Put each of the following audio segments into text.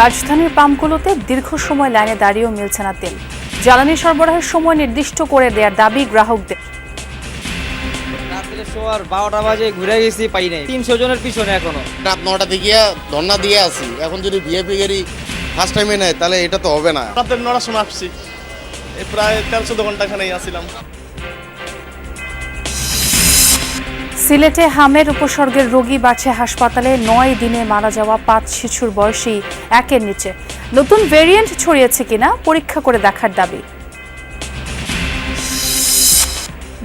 রাজধানীর পাম্পগুলোতে দীর্ঘ সময় লাইনে দাঁড়িয়েও মিলছে না তেল। জ্বালানি সরবরাহের সময় নির্দিষ্ট করে দেওয়ার দাবি গ্রাহকদের। রাত্রে শোয়ার 12টা বাজে ঘুরে গেছি, পাই নাই। 300 জনের পিছনে এখনো। রাত 9টা থেকে ধর্ণা দিয়ে আসি। এখন যদি ভিআইপি গাড়ি ফার্স্ট টাইমে নেয় তাহলে এটা তো হবে না। রাতের 9টার সময় আসছি, প্রায় 13-14 ঘন্টা এখানেই আসছিলাম। সিলেটে হামের উপসর্গের রোগী বাড়ছে হাসপাতালে। 9 দিনে মারা যাওয়া 5 শিশুর বয়সী 1-এর নিচে। নতুন ভেরিয়েন্ট ছড়িয়েছে কিনা পরীক্ষা করে দেখার দাবি।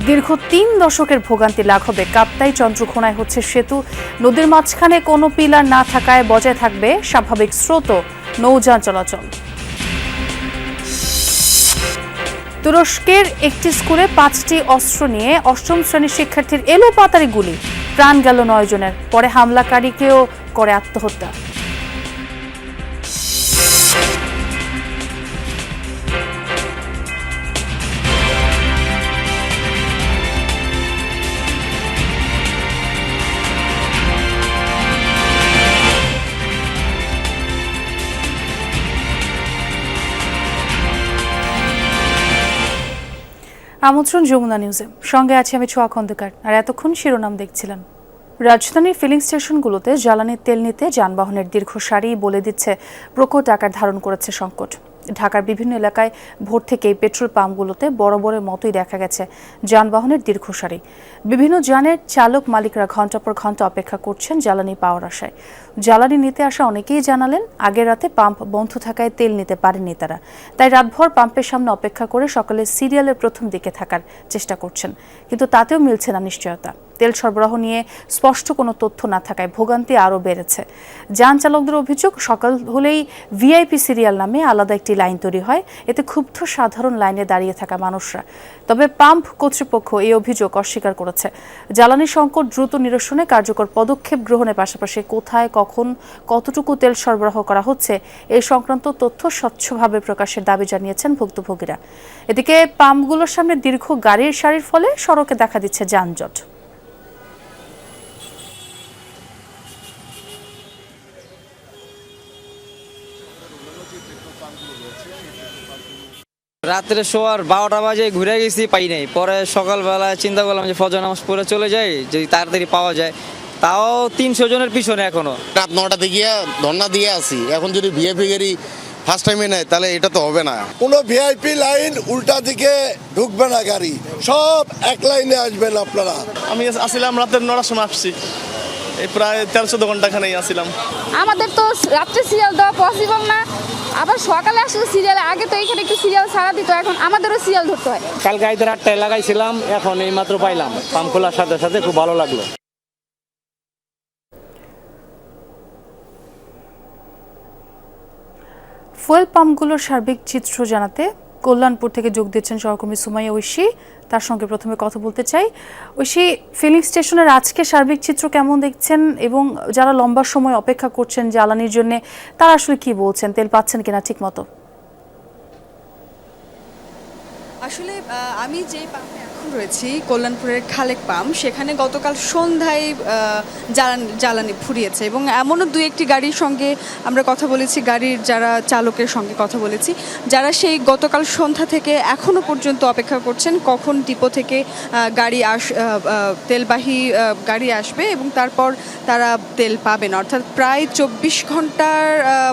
দীর্ঘ 3 দশকের ভোগান্তি লাঘবে কাপ্তাই চন্দ্রঘোনায় হচ্ছে সেতু। নদীর মাঝখানে কোনো পিলার না থাকায় বজায় থাকবে স্বাভাবিক স্রোত ও নৌযান চলাচল। তুরস্কের একটি স্কুলে 5টি অস্ত্র নিয়ে 8ম শ্রেণীর শিক্ষার্থীর এলোপাতাড়ি গুলি, প্রাণ গেল 9 জনের। পরে হামলাকারীকেও করে আত্মহত্যা। আমন্ত্রণ যমুনা নিউজে, সঙ্গে আছি আমি ছোঁয়া খন্দকার। আর এতক্ষণ শিরোনাম দেখছিলেন। রাজধানীর ফিলিং স্টেশনগুলোতে জ্বালানির তেল নিতে যানবাহনের দীর্ঘ সারি বলে দিচ্ছে প্রকট আকার ধারণ করেছে সংকট। ঢাকার বিভিন্ন এলাকায় ভোর থেকেই পেট্রোল পাম্পগুলোতে বরাবরের মতোই দেখা গেছে যানবাহনের দীর্ঘ সারি। বিভিন্ন যানের চালক মালিকরা ঘণ্টার পর ঘণ্টা অপেক্ষা করছেন জ্বালানি পাওয়ার আশায়। জ্বালানি নিতে আসা অনেকেই জানালেন আগের রাতে পাম্প বন্ধ থাকায় তেল নিতে পারেননি তারা, তাই রাতভর পাম্পের সামনে অপেক্ষা করে সকালে সিরিয়ালের প্রথম দিকে থাকার চেষ্টা করছেন, কিন্তু তাতেও মিলছে না নিশ্চয়তা। তেল সরবরাহ নিয়ে স্পষ্ট কোনো তথ্য না থাকায় ভোগান্তি আরও বেড়েছে। যান চালকদের অভিযোগ, সকাল হলেই ভিআইপি সিরিয়াল নামে আলাদা একটি লাইন তৈরি হয়, এতে ক্ষুব্ধ সাধারণ লাইনে দাঁড়িয়ে থাকা মানুষরা। তবে পাম্প কর্তৃপক্ষ এই অভিযোগ অস্বীকার করেছে। জ্বালানি সংকট দ্রুত নিরসনে কার্যকর পদক্ষেপ গ্রহণের পাশাপাশি কোথায়, কখন, কতটুকু তেল সরবরাহ করা হচ্ছে এই সংক্রান্ত তথ্য স্বচ্ছভাবে প্রকাশের দাবি জানিয়েছেন ভুক্তভোগীরা। এদিকে পাম্পগুলোর সামনে দীর্ঘ গাড়ির সারির ফলে সড়কে দেখা দিচ্ছে যানজট। রাত্রে শোয়ার 12টা বাজে ঘুরে গেছি, পাই নাই। পরে সকালবেলা চিন্তা করলাম যে ফজর নামাজ পড়ে চলে যাই, যদি তাড়াতাড়ি পাওয়া যায়। তাও 300 জনের পিছনে এখনো। রাত 9টা থেকে ধর্ণা দিয়ে আসি। এখন যদি ভিআইপি গাড়ি ফার্স্ট টাইমে নেয় তাহলে এটা তো হবে না। কোনো ভিআইপি লাইন উল্টা দিকে ঢুকবে না, গাড়ি সব এক লাইনে আসবেন আপনারা। আমি আসছিলাম রাতের 9টার সময় আসছি, প্রায় 13-14 ঘন্টা এখানেই আসছিলাম। আমাদের তো রাত্রে সিরিয়াল দেওয়া পসিবল না, আবার সকালে আসলে সিরিয়াল, আগে তো এখানে একটু সিরিয়াল ছাড়া দিত, এখন আমাদেরও সিরিয়াল ধরতে হয়। কালকে 8টায় লাগাইছিলাম, এখন এই মাত্র পাইলাম। পাম্প খোলার সাথে সাথে খুব ভালো লাগলো। ফুয়েল পাম্পগুলোর সার্বিক চিত্র জানাতে কল্যাণপুর থেকে যোগ দিচ্ছেন সহকর্মী সুমাইয়া ঐশী। তার সঙ্গে প্রথমে কথা বলতে চাই। ঐশী, ফিলিং স্টেশনের আজকে সার্বিক চিত্র কেমন দেখছেন, এবং যারা লম্বা সময় অপেক্ষা করছেন জ্বালানির জন্য তারা আসলে কি বলছেন, তেল পাচ্ছেন কিনা ঠিক মতো? আসলে আমি যে পাম্পে এখন রয়েছি, কল্যাণপুরের খালেক পাম্প, সেখানে গতকাল সন্ধ্যায় জ্বালানি ফুরিয়েছে এবং এমনও 2-1টি গাড়ির সঙ্গে আমরা কথা বলেছি, গাড়ির যারা চালকের সঙ্গে কথা বলেছি, যারা সেই গতকাল সন্ধ্যা থেকে এখনও পর্যন্ত অপেক্ষা করছেন কখন ডিপো থেকে তেলবাহী গাড়ি আসবে এবং তারপর তারা তেল পাবেন। অর্থাৎ প্রায় 24 ঘন্টার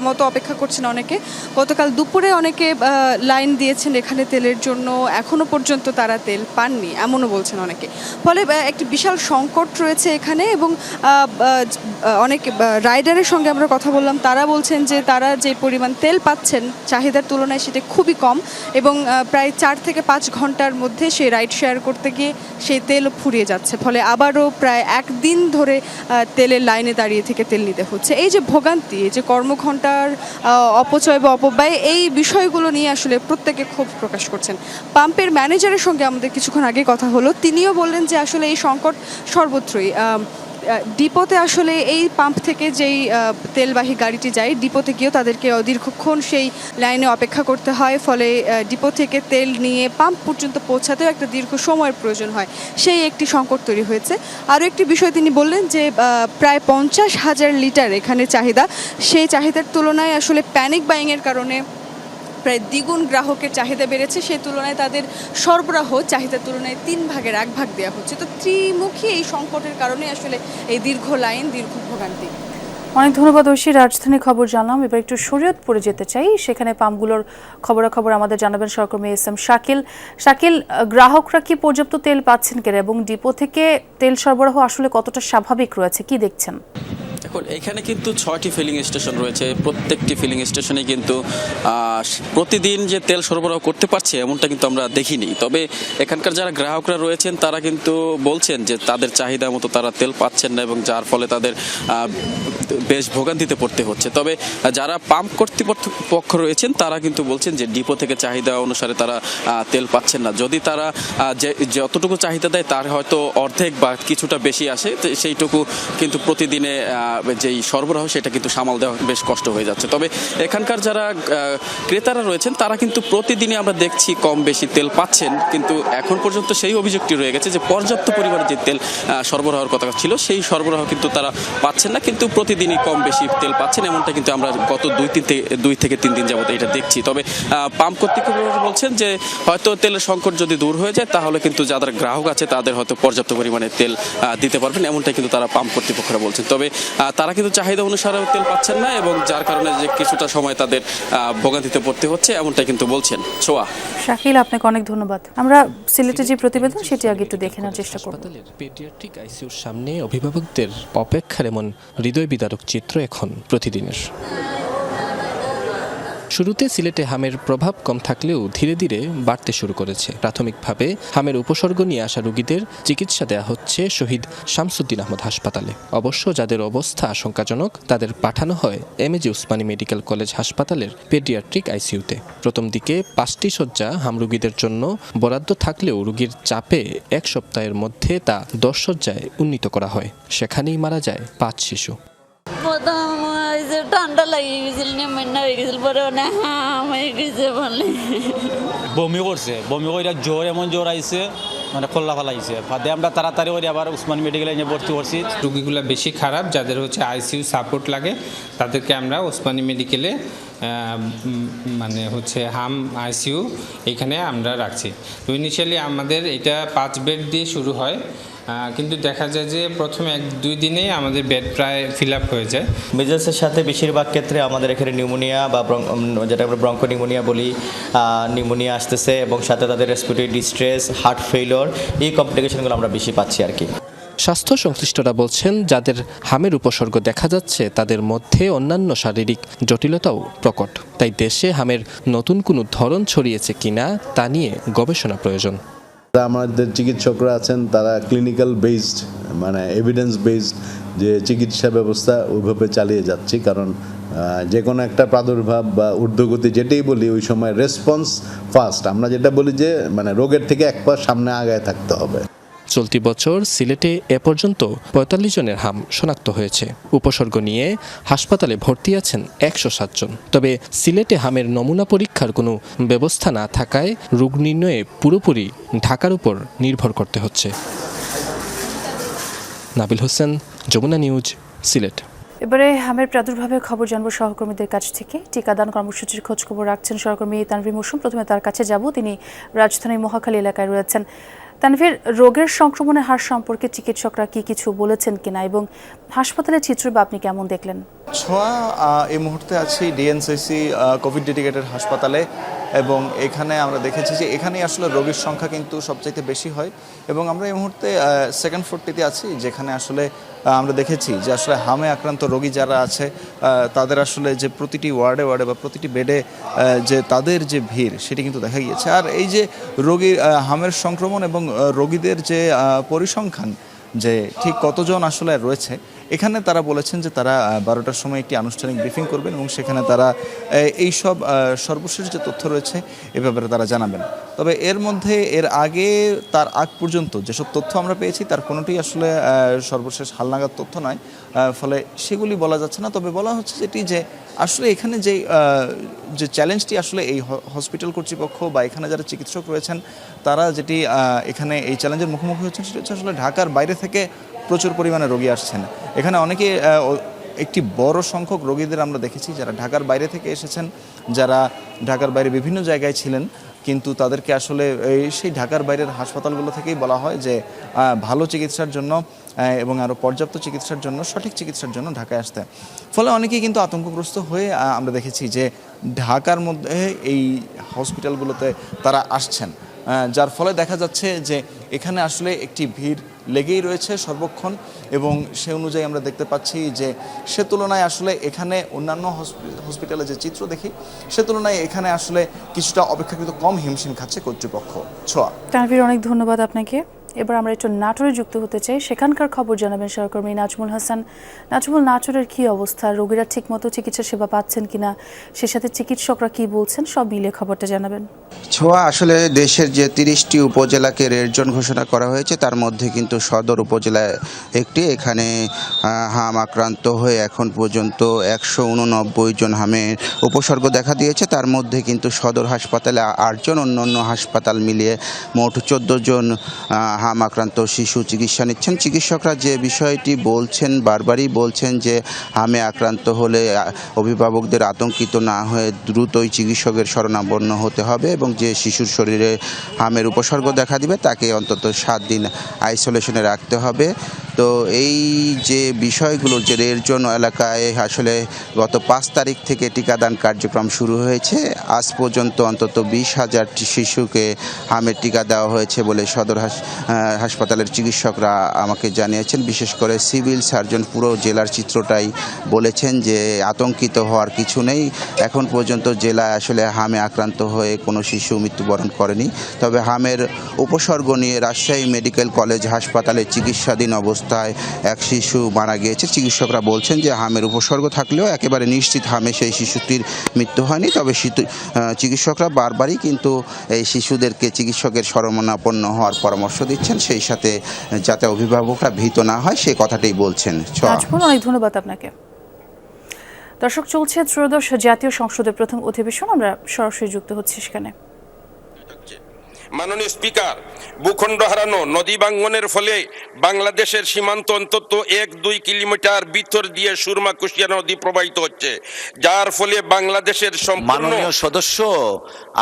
মতো অপেক্ষা করছেন অনেকে। গতকাল দুপুরে অনেকে লাইন দিয়েছেন এখানে তেলের জন্য, এখনো পর্যন্ত তারা তেল পাননি, এমনও বলছেন অনেকে। ফলে একটি বিশাল সংকট রয়েছে এখানে এবং অনেক রাইডারের সঙ্গে আমরা কথা বললাম, তারা বলছেন যে তারা যে পরিমাণ তেল পাচ্ছেন চাহিদার তুলনায় সেটা খুবই কম এবং প্রায় 4 থেকে 5 ঘন্টার মধ্যে সেই রাইড শেয়ার করতে গিয়ে সেই তেল ফুরিয়ে যাচ্ছে। ফলে আবারও প্রায় 1 দিন ধরে তেলের লাইনে দাঁড়িয়ে থেকে তেল নিতে হচ্ছে। এই যে ভোগান্তি, এই যে কর্মঘণ্টার অপচয় বা অপব্যয়, এই বিষয়গুলো নিয়ে আসলে প্রত্যেকে ক্ষোভ প্রকাশ করছেন। পাম্পের ম্যানেজারের সঙ্গে আমাদের কিছুক্ষণ আগে কথা হলো, তিনিও বললেন যে আসলে এই সংকট সর্বত্রই। ডিপোতে আসলে এই পাম্প থেকে যেই তেলবাহী গাড়িটি যায় ডিপোতে গিয়েও তাদেরকে দীর্ঘক্ষণ সেই লাইনে অপেক্ষা করতে হয়, ফলে ডিপো থেকে তেল নিয়ে পাম্প পর্যন্ত পৌঁছাতেও একটা দীর্ঘ সময়ের প্রয়োজন হয়, সেই একটি সংকট তৈরি হয়েছে। আরও একটি বিষয় তিনি বললেন যে প্রায় 50,000 লিটার এখানে চাহিদা, সেই চাহিদার তুলনায় আসলে প্যানিক বাইংয়ের কারণে প্রায় দ্বিগুণ গ্রাহকের চাহিদা বেড়েছে, সেই তুলনায় তাদের সরবরাহ চাহিদার তুলনায় 3 ভাগের 1 ভাগ দেওয়া হচ্ছে। তো ত্রিমুখী এই সংকটের কারণে আসলে এই দীর্ঘ লাইন, দীর্ঘ ভোগান্তি। অনেক ধন্যবাদ ঐশী। রাজধানী খবর জানলাম, এবার একটু শরীয়তপুরে যেতে চাই। সেখানে পাম্পগুলোর খবরাখবর আমাদের জানাবেন সহকর্মী এস.এম. শাকিল। শাকিল, গ্রাহকরা কি পর্যাপ্ত তেল পাচ্ছেন কিনা এবং ডিপো থেকে তেল সরবরাহ আসলে কতটা স্বাভাবিক রয়েছে, কি দেখছেন? দেখুন, এখানে কিন্তু 6টি ফিলিং স্টেশন রয়েছে। প্রত্যেকটি ফিলিং স্টেশনে কিন্তু প্রতিদিন যে তেল সরবরাহ করতে পারছে এমনটা কিন্তু আমরা দেখিনি। তবে এখানকার যারা গ্রাহকরা রয়েছেন তারা কিন্তু বলছেন যে তাদের চাহিদা মতো তারা তেল পাচ্ছেন না এবং যার ফলে তাদের বেশ ভোগান্তিতে পড়তে হচ্ছে। তবে যারা পাম্প কর্তৃপক্ষ রয়েছেন তারা কিন্তু বলছেন যে ডিপো থেকে চাহিদা অনুসারে তারা তেল পাচ্ছেন না। যদি তারা যতটুকু চাহিদা দেয় তার হয়তো অর্ধেক বা কিছুটা বেশি আসে, সেইটুকু কিন্তু প্রতিদিনে যেই সরবরাহ সেটা কিন্তু সামাল দেওয়া বেশ কষ্ট হয়ে যাচ্ছে। তবে এখানকার যারা ক্রেতারা রয়েছেন তারা কিন্তু প্রতিদিনই আমরা দেখছি কম বেশি তেল পাচ্ছেন, কিন্তু এখন পর্যন্ত সেই অভিযোগটি রয়ে গেছে যে পর্যাপ্ত পরিমাণে যে তেল সরবরাহের কথা ছিল সেই সরবরাহ কিন্তু তারা পাচ্ছেন না, কিন্তু প্রতিদিনই কম বেশি তেল পাচ্ছেন, এমনটা কিন্তু আমরা গত 2 থেকে 3 দিন যাবত এটা দেখছি। তবে পাম্প কর্তৃপক্ষ বলছেন যে হয়তো তেলের সংকট যদি দূর হয়ে যায় তাহলে কিন্তু যাদের গ্রাহক আছে তাদের হয়তো পর্যাপ্ত পরিমাণে তেল দিতে পারবেন, এমনটাই কিন্তু তারা পাম্প কর্তৃপক্ষরা বলছেন। তবে তারা কিন্তু চাহিদা অনুসারেও তেল পাচ্ছেন না এবং যার কারণে যে কিছুটা সময় তাদের ভোগান্তিতে পড়তে হচ্ছে এমনটা কিন্তু বলছেন। ছোয়া। শাকিল, আপনাকে অনেক ধন্যবাদ। আমরা সিলেটে যে প্রতিবেদন সেটি আগে একটু দেখে নেওয়ার চেষ্টা করব। পেডিয়াট্রিক আইসিইউর সামনে অভিভাবকদের অপেক্ষার এমন হৃদয় বিদারক চিত্র এখন প্রতিদিনের। শুরুতে সিলেটে হামের প্রভাব কম থাকলেও ধীরে ধীরে বাড়তে শুরু করেছে। প্রাথমিকভাবে হামের উপসর্গ নিয়ে আসা রোগীদের চিকিৎসা দেওয়া হচ্ছে শহীদ শামসুদ্দিন আহমদ হাসপাতালে। অবশ্য যাদের অবস্থা আশঙ্কাজনক তাদের পাঠানো হয় এমএজি উসমানী মেডিকেল কলেজ হাসপাতালের পেডিয়াট্রিক আইসিইউতে। প্রথম দিকে 5টি শয্যা হাম রোগীদের জন্য বরাদ্দ থাকলেও রোগীর চাপে 1 সপ্তাহের মধ্যে তা 10 শয্যায় উন্নীত করা হয়। সেখানেই মারা যায় 5 শিশু। ঠান্ডা লাগিয়ে গেছিল, নেমন্না হয়ে গেছিল, পরে হয়ে গেছে বলে বমি করছে, বমি করে জ্বর, এমন জ্বর আইছে মানে খোল্লা ফেলাইছে। ফাঁদে আমরা তাড়াতাড়ি করে আবার উসমানী মেডিকেলে নিয়ে ভর্তি করছি। রোগীগুলো বেশি খারাপ, যাদের হচ্ছে আইসিইউ সাপোর্ট লাগে তাদেরকে আমরা উসমানী মেডিকেলে মানে হচ্ছে হাম আইসিইউ এখানে আমরা রাখছি। তো ইনিশিয়ালি আমাদের এটা 5 বেড দিয়ে শুরু হয়, কিন্তু দেখা যায় যে প্রথমে 1-2 দিনেই আমাদের বেড প্রায় ফিল আপ হয়ে যায়। মেজেলসের সাথে বেশিরভাগ ক্ষেত্রে আমাদের এখানে নিউমোনিয়া বা যেটা আমরা ব্রঙ্কো নিউমোনিয়া বলি, নিউমোনিয়া আসতেছে এবং সাথে তাদের রেসপিরেটরি ডিস্ট্রেস, হার্ট ফেইলিওর, এই কমপ্লিকেশনগুলো আমরা বেশি পাচ্ছি আর কি। স্বাস্থ্য সংশ্লিষ্টরা বলছেন যাদের হামের উপসর্গ দেখা যাচ্ছে তাদের মধ্যে অন্যান্য শারীরিক জটিলতাও প্রকট। তাই দেশে হামের নতুন কোনো ধরন ছড়িয়েছে কিনা তা নিয়ে গবেষণা প্রয়োজন। আমাদের চিকিৎসকরা আছেন তারা ক্লিনিক্যাল বেসড মানে এভিডেন্স বেসড যে চিকিৎসা ব্যবস্থা ওইভাবে চালিয়ে যাচ্ছি, কারণ যে কোনো একটা প্রাদুর্ভাব বা ঊর্ধ্বগতি যেটাই বলি ওই সময় রেসপন্স ফাস্ট। আমরা যেটা বলি যে মানে রোগের থেকে 1 পা সামনে আগায় থাকতে হবে। চলতি বছর সিলেটে এ পর্যন্ত 45 জনের হাম শনাক্ত হয়েছে। উপসর্গ নিয়ে হাসপাতালে ভর্তি আছেন 107 জন। তবে সিলেটে হামের নমুনা পরীক্ষার কোনো ব্যবস্থা না থাকায় রোগ নির্ণয়ে পুরোপুরি ঢাকার উপর নির্ভর করতে হচ্ছে। নাবিল হোসেন, যমুনা নিউজ, সিলেট। এবারে হামের প্রাদুর্ভাবের খবর জানবো সহকর্মীদের কাছ থেকে। টিকাদান কর্মসূচির খোঁজ খবর রাখছেন সহকর্মী তানভীর মৌসুম। প্রথমে তার কাছে যাব, তিনি রাজধানীর মহাখালী এলাকায় রয়েছেন। তানভীর, রোগের সংক্রমণের হার সম্পর্কে চিকিৎসকরা কি কিছু বলেছেন কিনা এবং হাসপাতালের চিত্র বা আপনি কেমন দেখলেন? ছোঁয়া, এই মুহূর্তে আছি ডিএনসিসি কোভিড ডেডিকেটেড হাসপাতালে এবং এখানে আমরা দেখেছি যে এখানেই আসলে রোগীর সংখ্যা কিন্তু সবচাইতে বেশি হয় এবং আমরা এই মুহূর্তে সেকেন্ড ফ্লোরটিতে আছি, যেখানে আসলে আমরা দেখেছি যে আসলে হামে আক্রান্ত রোগী যারা আছে তাদের আসলে যে প্রতিটি ওয়ার্ডে বা প্রতিটি বেডে যে তাদের যে ভিড় সেটি কিন্তু দেখা গিয়েছে। আর এই যে রোগীর হামের সংক্রমণ এবং রোগীদের যে পরিসংখ্যান যে ঠিক কতজন আসলে রয়েছে এখানে তারা বলেছেন যে তারা 12টার সময় একটি আনুষ্ঠানিক ব্রিফিং করবেন এবং সেখানে তারা এই সব সর্বশেষ যে তথ্য রয়েছে এ ব্যাপারে তারা জানাবেন। তবে এর মধ্যে এর আগে তার আগ পর্যন্ত যেসব তথ্য আমরা পেয়েছি তার কোনোটি আসলে সর্বশেষ হালনাগাদ তথ্য নয়, ফলে সেগুলি বলা যাচ্ছে না। তবে বলা হচ্ছে যেটি যে আসলে এখানে যে চ্যালেঞ্জটি আসলে এই হসপিটাল কর্তৃপক্ষ বা এখানে যারা চিকিৎসক রয়েছেন তারা যেটি এখানে এই চ্যালেঞ্জের মুখোমুখি হচ্ছেন সেটা হচ্ছে আসলে ঢাকার বাইরে থেকে প্রচুর পরিমাণে রোগী আসছেন। এখানে অনেকে একটি বড় সংখ্যক রোগীদের আমরা দেখেছি যারা ঢাকার বাইরে থেকে এসেছেন, যারা ঢাকার বাইরে বিভিন্ন জায়গায় ছিলেন, কিন্তু তাদেরকে আসলে সেই ঢাকার বাইরের হাসপাতালগুলো থেকেই বলা হয় যে ভালো চিকিৎসার জন্য এবং আরও পর্যাপ্ত চিকিৎসার জন্য, সঠিক চিকিৎসার জন্য ঢাকায় আসতে। ফলে অনেকেই কিন্তু আতঙ্কগ্রস্ত হয়ে আমরা দেখেছি যে ঢাকার মধ্যে এই হসপিটালগুলোতে তারা আসছেন, যার ফলে দেখা যাচ্ছে যে এখানে আসলে একটি ভিড় লেগেই রয়েছে সর্বক্ষণ। এবং সে অনুযায়ী আমরা দেখতে পাচ্ছি যে সে তুলনায় আসলে এখানে অন্যান্য হসপিটালে যে চিত্র দেখি সে তুলনায় এখানে আসলে কিছুটা অপেক্ষাকৃত কম হিমশিম খাচ্ছে কর্তৃপক্ষ। ছোঁয়া। তানভীর, অনেক ধন্যবাদ আপনাকে। এবার আমরা একটু নাটোরে যুক্ত হতে চাই, সেখানকার খবর জানাবেন সহকর্মী নাজমুল হাসান। নাজমুল, নাটোরের কী অবস্থা? রোগীরা ঠিকমতো চিকিৎসা সেবা পাচ্ছেন কিনা, সে সাথে চিকিৎসকরা কি বলছেন, সব মিলিয়ে খবরটা জানাবেন। ছোঁয়া, আসলে দেশের যে 30টি উপজেলাকে রেড জোন ঘোষণা করা হয়েছে তার মধ্যে কিন্তু সদর উপজেলা একটি। এখানে হাম আক্রান্ত হয়ে এখন পর্যন্ত 189 জন হামের উপসর্গ দেখা দিয়েছে। তার মধ্যে কিন্তু সদর হাসপাতালে 8 জন, অন্যান্য হাসপাতাল মিলিয়ে মোট 14 জন হাম আক্রান্ত শিশু চিকিৎসা নিচ্ছেন। চিকিৎসকরা যে বিষয়টি বলছেন, বারবারই বলছেন যে হামে আক্রান্ত হলে অভিভাবকদের আতঙ্কিত না হয়ে দ্রুতই চিকিৎসকের শরণাপন্ন হতে হবে এবং যে শিশুর শরীরে হামের উপসর্গ দেখা দিবে তাকে অন্তত 7 দিন আইসোলেশনে রাখতে হবে। তো এই যে বিষয়গুলো, যে রেড জোন এলাকায় আসলে গত 5 তারিখ থেকে টিকাদান কার্যক্রম শুরু হয়েছে, আজ পর্যন্ত অন্তত 20,000 শিশুকে হামের টিকা দেওয়া হয়েছে বলে সদর হাসপাতালের চিকিৎসকরা আমাকে জানিয়েছেন। বিশেষ করে সিভিল সার্জন পুরো জেলার চিত্রটাই বলেছেন যে আতঙ্কিত হওয়ার কিছু নেই। এখন পর্যন্ত জেলায় আসলে হামে আক্রান্ত হয়ে কোনো শিশু মৃত্যুবরণ করেনি। তবে হামের উপসর্গ নিয়ে রাজশাহী মেডিকেল কলেজ হাসপাতালে চিকিৎসাধীন অবস্থায় এক শিশু মারা গিয়েছে। চিকিৎসকরা বলছেন যে হামের উপসর্গ থাকলেও একেবারে নিশ্চিত হামে সেই শিশুটির মৃত্যু হয়নি। তবে চিকিৎসকরা বারবারই কিন্তু এই শিশুদেরকে চিকিৎসকের শরণাপন্ন হওয়ার পরামর্শ দিচ্ছেন, সেই সাথে যাতে অভিভাবকরা ভীত না হয় সে কথাটাই বলছেন। অনেক ধন্যবাদ আপনাকে। দর্শক, চলছে ত্রয়োদশ জাতীয় সংসদের প্রথম অধিবেশন, আমরা সরাসরি যুক্ত হচ্ছি সেখানে। মাননীয় স্পিকার, ভূখণ্ড হারানো নদী ভাঙ্গনের ফলে বাংলাদেশের সীমান্ত অন্তত 1-2 কিলোমিটার ভিতর দিয়ে সুরমা কুশিয়া নদী প্রবাহিত হচ্ছে, যার ফলে বাংলাদেশের মাননীয় সদস্য,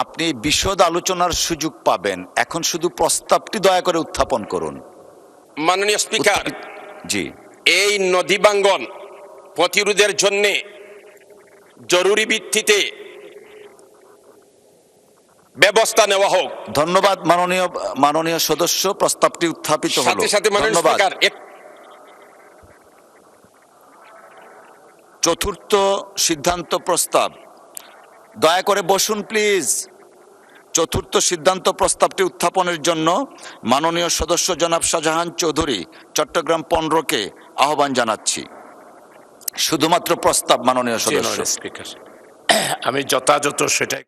আপনি বিশদ আলোচনার সুযোগ পাবেন, এখন শুধু প্রস্তাবটি দয়া করে উত্থাপন করুন। মাননীয় স্পিকার, জি, এই নদী ভাঙ্গন প্রতিরোধের জন্য জরুরি ভিত্তিতে ব্যবস্থা নেওয়া হোক। ধন্যবাদ মাননীয় সদস্য, প্রস্তাবটি উত্থাপিত হলো। সাথে সাথে মাননীয় স্পিকার, চতুর্থ সিদ্ধান্ত প্রস্তাব, দয়া করে বসুন প্লিজ। চতুর্থ সিদ্ধান্ত প্রস্তাবটি উত্থাপনের জন্য মাননীয় সদস্য জনাব শাহজাহান চৌধুরী, চট্টগ্রাম 15কে আহ্বান জানাচ্ছি। শুধুমাত্র প্রস্তাব, মাননীয় সদস্য। স্পিকার, আমি যথাযথ সেটাই।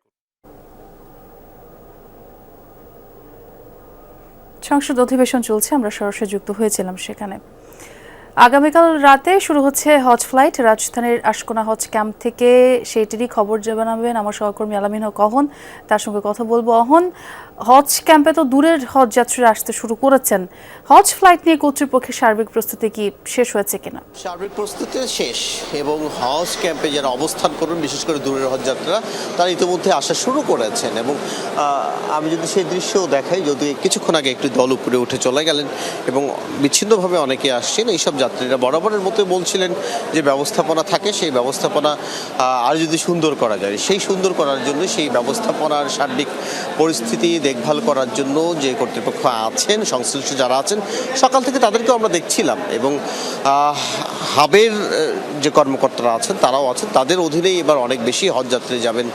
সংসদ অধিবেশন চলছে, আমরা সরাসরি যুক্ত হয়েছিলাম সেখানে। আগামীকাল রাতে শুরু হচ্ছে হজ ফ্লাইট রাজধানীর আশকোনা হজ ক্যাম্প থেকে, সেইটিরই খবর জানাবেন আমার সহকর্মী আলামিন হক অহন। তার সঙ্গে কথা বলবো। অহন, হজ ক্যাম্পে তো দূরের হজ যাত্রীরা আসতে শুরু করেছেন, হজ ফ্লাইট নিয়ে কর্তৃপক্ষের সার্বিক প্রস্তুতি কি শেষ হয়েছে কিনা? সার্বিক প্রস্তুতি শেষ এবং হজ ক্যাম্পে যারা অবস্থান করবেন, বিশেষ করে দূরের হজ যাত্রীরা, তারা ইতিমধ্যে আসা শুরু করেছেন। এবং আমি যদি সেই দৃশ্যও দেখাই, যদি কিছুক্ষণ আগে একটি দল উপরে উঠে চলে গেলেন এবং বিচ্ছিন্নভাবে অনেকে আসছেন, এইসব যাত্রীরা বরাবরের মতো বলছিলেন যে ব্যবস্থাপনা থাকে, সেই ব্যবস্থাপনা আর যদি সুন্দর করা যায়, সেই সুন্দর করার জন্য, সেই ব্যবস্থাপনার সার্বিক পরিস্থিতি দেখভাল করার জন্য যে কর্তৃপক্ষ আছেন, সংশ্লিষ্ট যারা আছেন, সকাল থেকে তাদেরকেও আমরা দেখছিলাম। এবং হাবের যে কর্মকর্তারা আছেন তারাও আছেন, তাদের অধীনেই এবার অনেক বেশি হজযাত্রী যাবেন।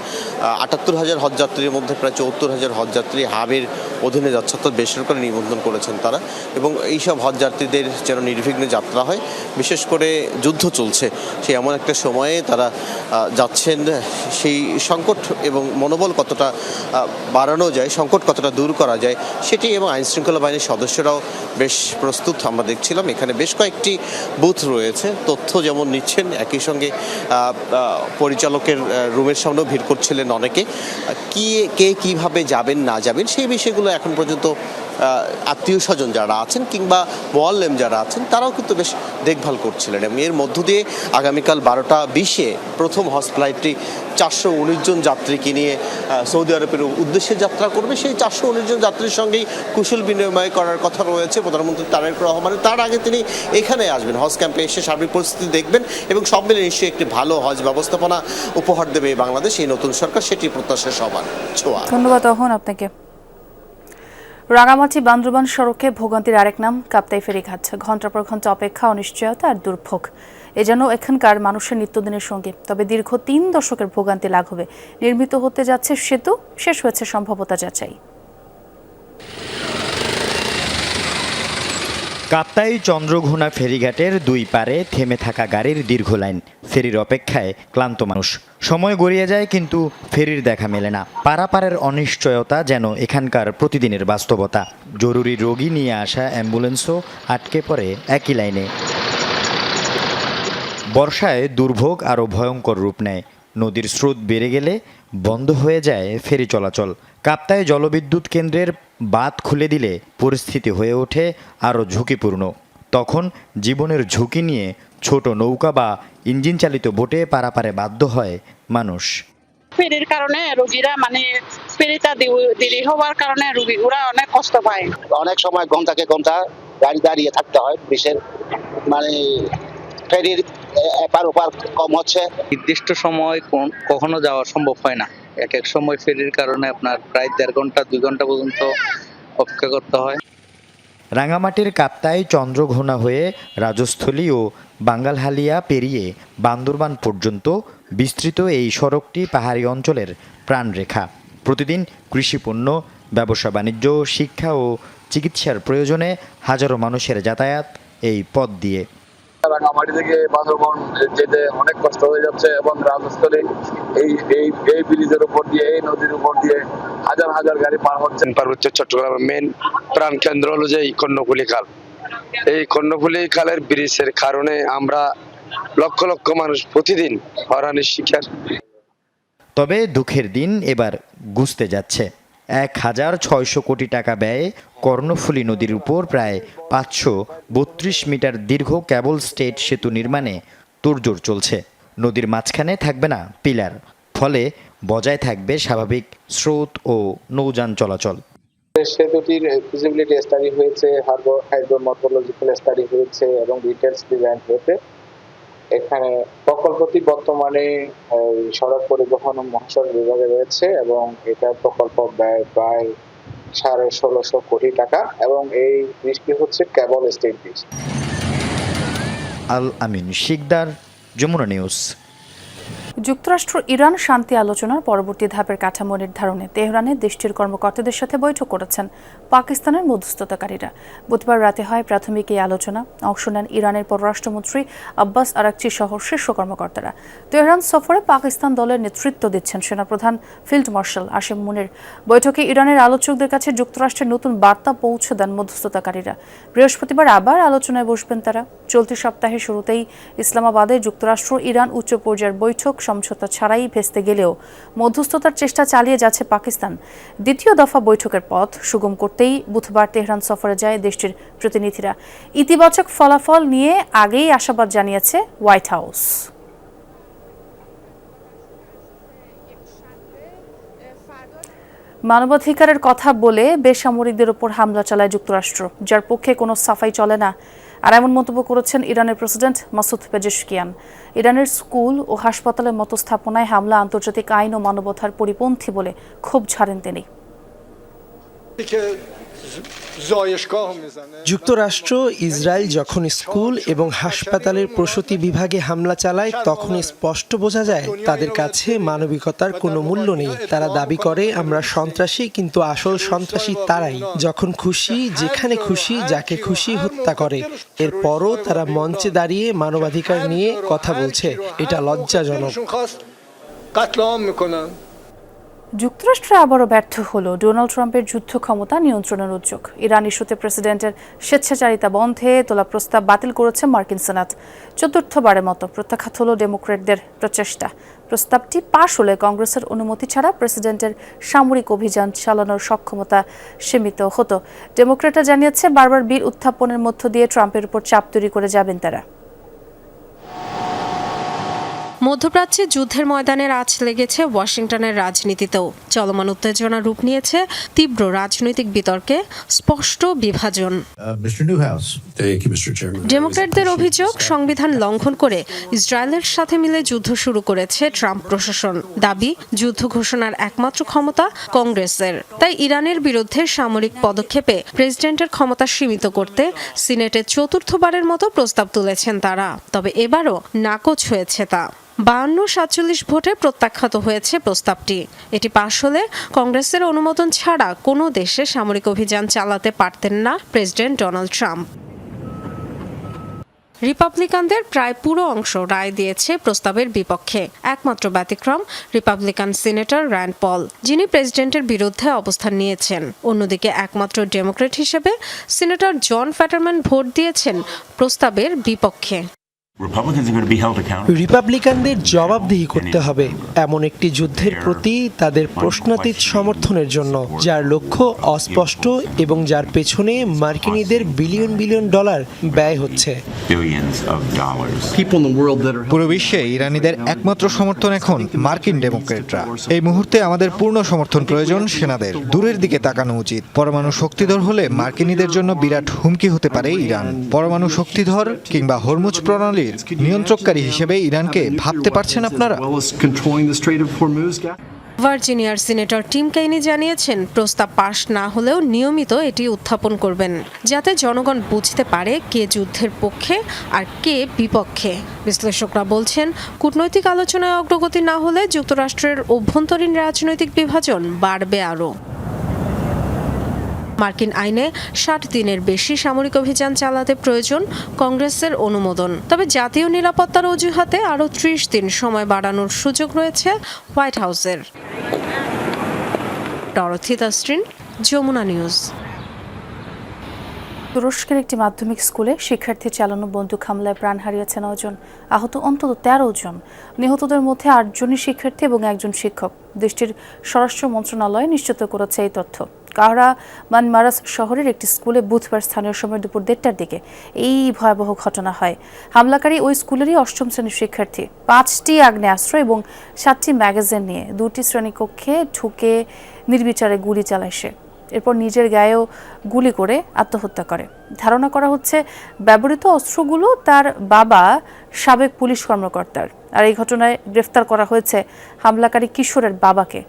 ৭৮,০০০ হজযাত্রীর মধ্যে প্রায় ৭৪,০০০ হজযাত্রী হাবের অধীনে যাচ্ছে, অর্থাৎ বেসরকারি নিবন্ধন করেছেন তারা। এবং এইসব হজযাত্রীদের যেন নির্বিঘ্নে যাত্রা হয়, বিশেষ করে যুদ্ধ চলছে সেই এমন একটা সময়ে তারা যাচ্ছেন, সেই সংকট এবং মনোবল কতটা বাড়ানো যায়, সংকট কতটা দূর করা যায় সেটি, এবং আইনশৃঙ্খলা বাহিনীর সদস্যরাও বেশ প্রস্তুত আমরা দেখছিলাম। এখানে বেশ কয়েকটি বুথ রয়েছে, তথ্য যেমন নিচ্ছেন, একই সঙ্গে পরিচালকের রুমের সামনেও ভিড় করছিলেন অনেকে। কে কীভাবে যাবেন না যাবেন সেই বিষয়গুলো এখন পর্যন্ত আত্মীয় স্বজন যারা আছেন কিংবা মোয়াল্লেম যারা আছেন তারাও কিন্তু বেশ দেখভাল করছিলেন। এবং এর মধ্য দিয়ে আগামীকাল 12:20 প্রথম হজ ফ্লাইটটি 419 জন যাত্রীকে নিয়ে সৌদি আরবের উদ্দেশ্যে যাত্রা করবে। সেই 419 জন যাত্রীর সঙ্গেই কুশল বিনিময় করার কথা রয়েছে প্রধানমন্ত্রী তারেক রহমানের। তার আগে তিনি এখানে আসবেন, হজ ক্যাম্পে এসে সার্বিক পরিস্থিতি দেখবেন এবং সব মিলে নিশ্চয়ই একটি ভালো হজ ব্যবস্থাপনা উপহার দেবে বাংলাদেশ এই নতুন সরকার, সেটি প্রত্যাশা সবার। ছোঁয়া। ধন্যবাদ তখন আপনাকে। রাঙামাটি বান্দরবান সড়কে ভোগান্তির আরেক নাম কাপ্তাই ফেরিঘাট। ঘণ্টার পর ঘণ্টা অপেক্ষা, অনিশ্চয়তা আর দুর্ভোগ এ যেন এখানকার মানুষের নিত্যদিনের সঙ্গে। তবে দীর্ঘ 3 দশকের ভোগান্তি লাঘবে নির্মিত হতে যাচ্ছে সেতু, শেষ হয়েছে সম্ভাব্যতা যাচাই। কাপ্তাই চন্দ্রঘোনা ফেরিঘাটের 2 পারে থেমে থাকা গাড়ির দীর্ঘ লাইন, ফেরির অপেক্ষায় ক্লান্ত মানুষ। সময় গড়িয়ে যায় কিন্তু ফেরির দেখা মেলে না। পারাপারের অনিশ্চয়তা যেন এখানকার প্রতিদিনের বাস্তবতা। জরুরি রোগী নিয়ে আসা অ্যাম্বুলেন্সও আটকে পড়ে একই লাইনে। বর্ষায় দুর্ভোগ আরও ভয়ঙ্কর রূপ নেয়। নদীর স্রোত বেড়ে গেলে বন্ধ হয়ে যায় ফেরি চলাচল। কাপ্তাই জলবিদ্যুৎ কেন্দ্রের বাঁধ খুলে দিলে পরিস্থিতি হয়ে ওঠে আরও ঝুঁকিপূর্ণ। তখন জীবনের ঝুঁকি নিয়ে ছোট নৌকা বা ইঞ্জিন চালিত বোটে পারাপারে বাধ্য হয় মানুষ। ফেরির কারণে রোগীরা ফেরিটা দেরি হওয়ার কারণে রোগীরা অনেক কষ্ট পায়। অনেক সময় ঘন্টাকে ঘন্টা গাড়ি দাঁড়িয়ে থাকতে হয়, পুলিশের ফেরির এপার ওপার কম হচ্ছে। নির্দিষ্ট সময় কখনো যাওয়া সম্ভব হয় না। এক এক সময় ফেরির কারণে আপনার প্রায় 1.5 ঘন্টা 2 ঘন্টা পর্যন্ত অপেক্ষা করতে হয়। রাঙামাটির কাপ্তাই চন্দ্রঘোনা হয়ে রাজস্থলী ও বাঙ্গালহালিয়া পেরিয়ে বান্দরবান পর্যন্ত বিস্তৃত এই সড়কটি পাহাড়ি অঞ্চলের প্রাণরেখা। প্রতিদিন কৃষিপণ্য, ব্যবসা বাণিজ্য, শিক্ষা ও চিকিৎসার প্রয়োজনে হাজারো মানুষের যাতায়াত এই পথ দিয়ে। রাঙামাটি থেকে বান্দরবান যেতে অনেক কষ্ট হয়ে যাচ্ছে এবং রাজস্থলী এই ব্রিজের উপর দিয়ে, এই নদীর উপর দিয়ে হাজার হাজার গাড়ি পার হচ্ছে। পার্বত্য চট্টগ্রামের মেন প্রাণ কেন্দ্র হলো যে এই কর্ণফুলী খাল। এই কর্ণফুলী খালের ব্রিজের কারণে আমরা লক্ষ লক্ষ মানুষ প্রতিদিন হয়রানির শিকার। তবে দুঃখের দিন এবার ঘুচতে যাচ্ছে। 1,600 কোটি টাকা ব্যয়ে কর্ণফুলী নদীর উপর প্রায় 532 মিটার দীর্ঘ কেবল স্টেট সেতু নির্মাণে তোড়জোড় চলছে। নদীর মাঝখানে থাকবে না পিলার, ফলে বজায় থাকবে স্বাভাবিক স্রোত ও নৌযান চলাচল। সেতুটির ফিজিবিলিটি স্টাডি হয়েছে, হাইড্রোমর্ফোলজিক্যাল স্টাডি হয়েছে এবং ডিটেলস ডিজাইন হয়েছে। এখানে প্রকল্পটি বর্তমানে সড়ক পরিবহন ও মহাসড়ক বিভাগে রয়েছে এবং এটা প্রকল্প ব্যয় প্রায় 1650 কোটি টাকা এবং এই ব্রিজটি হচ্ছে কেবল স্টেট ব্রিজ। আল আমিন শিকদার, যমুনা নিউজ। যুক্তরাষ্ট্র ইরান শান্তি আলোচনার পরবর্তী ধাপের কাঠামো নির্ধারণে তেহরানে দেশটির কর্মকর্তাদের সাথে বৈঠক করেছেন পাকিস্তানের মধ্যস্থতাকারীরা। বুধবার রাতে হয় প্রাথমিক এই আলোচনা। অংশ নেন ইরানের পররাষ্ট্রমন্ত্রী আব্বাস আরাকচি সহ শীর্ষ কর্মকর্তারা। তেহরান সফরে পাকিস্তান দলের নেতৃত্ব দিচ্ছেন সেনাপ্রধান ফিল্ড মার্শাল আসিম মুনির। বৈঠকে ইরানের আলোচকদের কাছে যুক্তরাষ্ট্রের নতুন বার্তা পৌঁছে দেন মধ্যস্থতাকারীরা। বৃহস্পতিবার আবার আলোচনায় বসবেন তারা। চলতি সপ্তাহের শুরুতেই ইসলামাবাদে যুক্তরাষ্ট্র ইরান উচ্চ পর্যায়ের বৈঠক সমঝোতা ছাড়াই ভেস্তে গেলেও মধ্যস্থতার চেষ্টা চালিয়ে যাচ্ছে পাকিস্তান। দ্বিতীয় দফা বৈঠকের পথ সুগম করতেই বুধবার তেহরান সফরে যায় দেশটির প্রতিনিধিরা। ইতিবাচক ফলাফল নিয়ে আগেই আশাবাদ জানিয়েছে হোয়াইট হাউস। মানবাধিকারের কথা বলে বেসামরিকদের উপর হামলা চালায় যুক্তরাষ্ট্র, যার পক্ষে কোনো সাফাই চলে না। আর এমন মন্তব্য করেছেন ইরানের প্রেসিডেন্ট মাসুদ পেজেশকিয়ান। ইরানের স্কুল ও হাসপাতালের মতো স্থাপনায় হামলা আন্তর্জাতিক আইন ও মানবতার পরিপন্থী বলে ক্ষোভ ঝাড়েন তিনি। যুক্তরাষ্ট্র ইসরায়েল যখন স্কুল এবং হাসপাতালের প্রসূতি বিভাগে হামলা চালায় তখন স্পষ্ট বোঝা যায় তাদের কাছে মানবিকতার কোনো মূল্য নেই। তারা দাবি করে আমরা সন্ত্রাসী, কিন্তু আসল সন্ত্রাসী তারাই। যখন খুশি, যেখানে খুশি, যাকে খুশি হত্যা করে। এরপরও তারা মঞ্চে দাঁড়িয়ে মানবাধিকার নিয়ে কথা বলছে। এটা লজ্জাজনক। যুক্তরাষ্ট্র আবারও ব্যর্থ হলো ডোনাল্ড ট্রাম্পের যুদ্ধ ক্ষমতা নিয়ন্ত্রণের উদ্যোগ। ইরান ইস্যুতে প্রেসিডেন্টের স্বেচ্ছাচারিতা বন্ধে তোলা প্রস্তাব বাতিল করেছে মার্কিন সেনেট। চতুর্থবারের মতো প্রত্যাখ্যাত হলো ডেমোক্র্যাটদের প্রচেষ্টা। প্রস্তাবটি পাশ হলে কংগ্রেসের অনুমতি ছাড়া প্রেসিডেন্টের সামরিক অভিযান চালানোর সক্ষমতা সীমিত হতো। ডেমোক্র্যাটরা জানিয়েছে বারবার বিল উত্থাপনের মধ্য দিয়ে ট্রাম্পের উপর চাপ তৈরি করে যাবেন তারা। মধ্যপ্রাচ্যে যুদ্ধের ময়দানের আঁচ লেগেছে ওয়াশিংটনের রাজনীতিতেও। চলমান উত্তেজনা রূপ নিয়েছে তীব্র রাজনৈতিক বিতর্কে, স্পষ্ট বিভাজন। ডেমোক্র্যাটদের অভিযোগ, সংবিধান লঙ্ঘন করে ইসরায়েলের সাথে মিলে যুদ্ধ শুরু করেছে ট্রাম্প প্রশাসন। দাবি, যুদ্ধ ঘোষণার একমাত্র ক্ষমতা কংগ্রেসের। তাই ইরানের বিরুদ্ধে সামরিক পদক্ষেপে প্রেসিডেন্টের ক্ষমতা সীমিত করতে সিনেটে চতুর্থবারের মতো প্রস্তাব তুলেছেন তারা। তবে এবারও নাকচ হয়েছে তা। 52-47 ভোটে প্রত্যাখ্যাত হয়েছে প্রস্তাবটি। এটি পাশ হলে কংগ্রেসের অনুমোদন ছাড়া কোনো দেশে সামরিক অভিযান চালাতে পারতেন না প্রেসিডেন্ট ডোনাল্ড ট্রাম্প। রিপাবলিকানদের প্রায় পুরো অংশ রায় দিয়েছে প্রস্তাবের বিপক্ষে। একমাত্র ব্যতিক্রম রিপাবলিকান সিনেটর র্যান্ড পল, যিনি প্রেসিডেন্টের বিরুদ্ধে অবস্থান নিয়েছেন। অন্যদিকে একমাত্র ডেমোক্র্যাট হিসেবে সিনেটর জন ফেটারম্যান ভোট দিয়েছেন প্রস্তাবের বিপক্ষে। রিপাবলিকানদের জবাবদিহি করতে হবে এমন একটি যুদ্ধের প্রতি তাদের প্রশ্নাতীত সমর্থনের জন্য, যার লক্ষ্য অস্পষ্ট এবং যার পেছনে মার্কিনীদের বিলিয়ন বিলিয়ন ডলার ব্যয় হচ্ছে। পুরো বিশ্বে ইরানিদের একমাত্র সমর্থন এখন মার্কিন ডেমোক্রেটরা। এই মুহূর্তে আমাদের পূর্ণ সমর্থন প্রয়োজন সেনাদের। দূরের দিকে তাকানো উচিত। পরমাণু শক্তিধর হলে মার্কিনীদের জন্য বিরাট হুমকি হতে পারে ইরান। পরমাণু শক্তিধর কিংবা হরমুজ প্রণালীর নিয়ন্ত্রককারী হিসেবে ইরানকে ভাবতে পারছেন আপনারা? ভার্জিনিয়ার সিনেটর টিম কেইনি জানিয়েছেন প্রস্তাব পাশ না হলেও নিয়মিত এটি উত্থাপন করবেন, যাতে জনগণ বুঝতে পারে কে যুদ্ধের পক্ষে আর কে বিপক্ষে। বিশ্লেষকরা বলছেন, কূটনৈতিক আলোচনায় অগ্রগতি না হলে যুক্তরাষ্ট্রের অভ্যন্তরীণ রাজনৈতিক বিভাজন বাড়বে আরও। মার্কিন আইনে 60 দিনের বেশি সামরিক অভিযান চালাতে প্রয়োজন কংগ্রেসের অনুমোদন। তবে জাতীয় নিরাপত্তার অজুহাতে আরও 30 দিন সময় বাড়ানোর সুযোগ রয়েছে হোয়াইট হাউসের। Dorothy Tasrin, Jamuna News. তুরস্কের একটি মাধ্যমিক স্কুলে শিক্ষার্থী চালানো বন্দুক হামলায় প্রাণ হারিয়েছে 9 জন, আহত অন্তত 13 জন। নিহতদের মধ্যে 8 জনই শিক্ষার্থী এবং 1 জন শিক্ষক। দেশটির স্বরাষ্ট্র মন্ত্রণালয় নিশ্চিত করেছে এই তথ্য। কাহরা মানমারাস শহরের একটি স্কুলে বুধবার স্থানীয় সময় দুপুর 1:30টার দিকে এই ভয়াবহ ঘটনা হয়। হামলাকারী ওই স্কুলেরই 8ম শ্রেণীর শিক্ষার্থী। 5টি আগ্নেয়াস্ত্র এবং 7টি ম্যাগাজিন নিয়ে 2টি শ্রেণীকক্ষে ঢুকে নির্বিচারে গুলি চালায় সে। এরপর নিজের গায়েও গুলি করে আত্মহত্যা করে। ধারণা করা হচ্ছে ব্যবহৃত অস্ত্রগুলো তার বাবা সাবেক পুলিশ কর্মকর্তার। আর এই ঘটনায় গ্রেফতার করা হয়েছে হামলাকারী কিশোরের বাবাকে।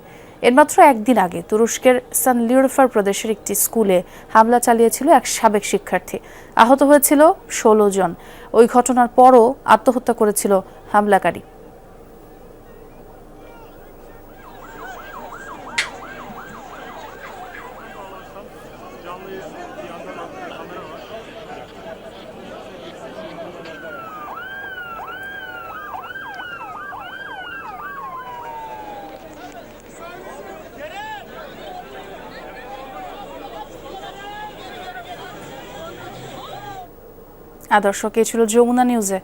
এর মাত্র একদিন আগে তুরস্কের সানলিওরফার প্রদেশের একটি স্কুলে হামলা চালিয়েছিল এক সাবেক শিক্ষার্থী। আহত হয়েছিল 16 জন। ওই ঘটনার পরও আত্মহত্যা করেছিল হামলাকারী। দর্শক, এ ছিল যমুনা নিউজে।